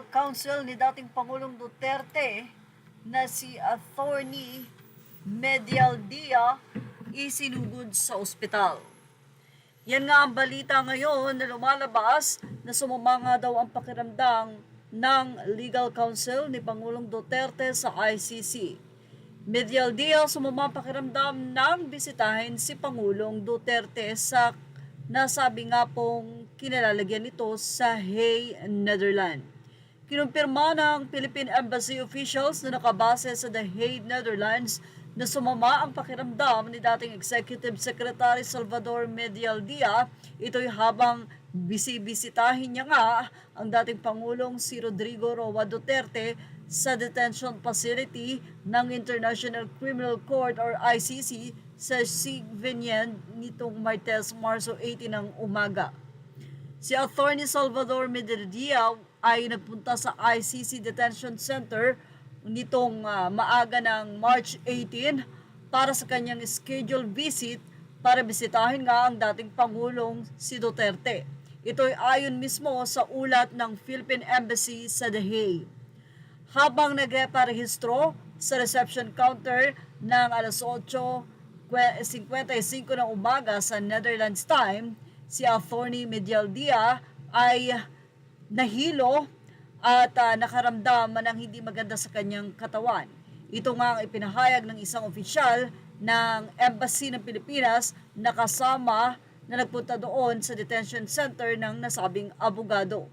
legal counsel ni dating Pangulong Duterte na si Attorney Medialdia isinugod sa ospital. Yan nga ang balita ngayon na lumalabas na sumama nga daw ang pakiramdam ng legal counsel ni Pangulong Duterte sa ICC. Medialdia sumama ang pakiramdam nang bisitahin si Pangulong Duterte sa nasabi nga pong kinalalagyan nito sa Hague, Netherlands. Kinumpirma ng Philippine Embassy officials na nakabase sa The Hague, Netherlands na sumama ang pakiramdam ni dating Executive Secretary Salvador Medialdia. Ito'y habang bisitahin niya nga ang dating Pangulong si Rodrigo Roa Duterte sa detention facility ng International Criminal Court or ICC sa Sigvenien nitong Martes, Marso 18 ng umaga. Si Attorney Salvador Medialdia ay nagpunta sa ICC Detention Center nitong maaga ng March 18 para sa kanyang scheduled visit para bisitahin nga ang dating Pangulong si Duterte. Ito'y ayon mismo sa ulat ng Philippine Embassy sa The Hague. Habang nagreparehistro sa reception counter ng alas 8:55 ng umaga sa Netherlands time, si Attorney Medialdia ay nahilo at nakaramdam ng hindi maganda sa kanyang katawan. Ito nga ang ipinahayag ng isang opisyal ng Embassy ng Pilipinas na kasama na nagpunta doon sa detention center ng nasabing abogado.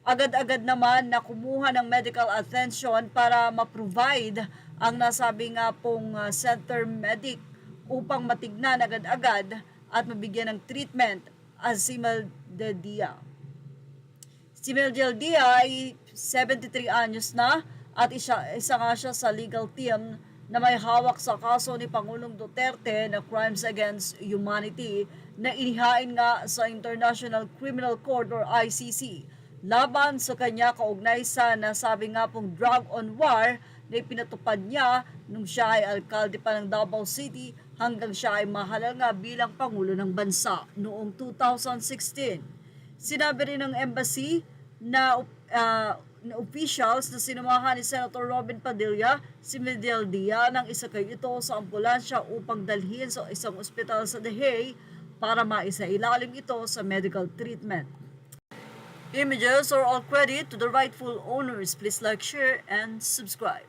Agad-agad naman na kumuha ng medical attention para ma-provide ang nasabi nga pong center medic upang matignan agad-agad at mabigyan ng treatment si Medialdia. Si Medialdia ay 73 anyos na at isa nga siya sa legal team na may hawak sa kaso ni Pangulong Duterte na Crimes Against Humanity na inihain nga sa International Criminal Court or ICC laban sa kanya kaugnay sa nasabi nga pong drug on war na ipinatupad niya nung siya ay alkalde pa ng Davao City hanggang siya ay mahalal nga bilang Pangulo ng Bansa noong 2016. Sinabi rin ng embassy na officials na sinamahan ni Senator Robin Padilla si Medialdia nang isakay ito sa ambulansya upang dalhin sa isang ospital sa The Hague para maisailalim ito sa medical treatment. Images are all credit to the rightful owners. Please like, share, and subscribe.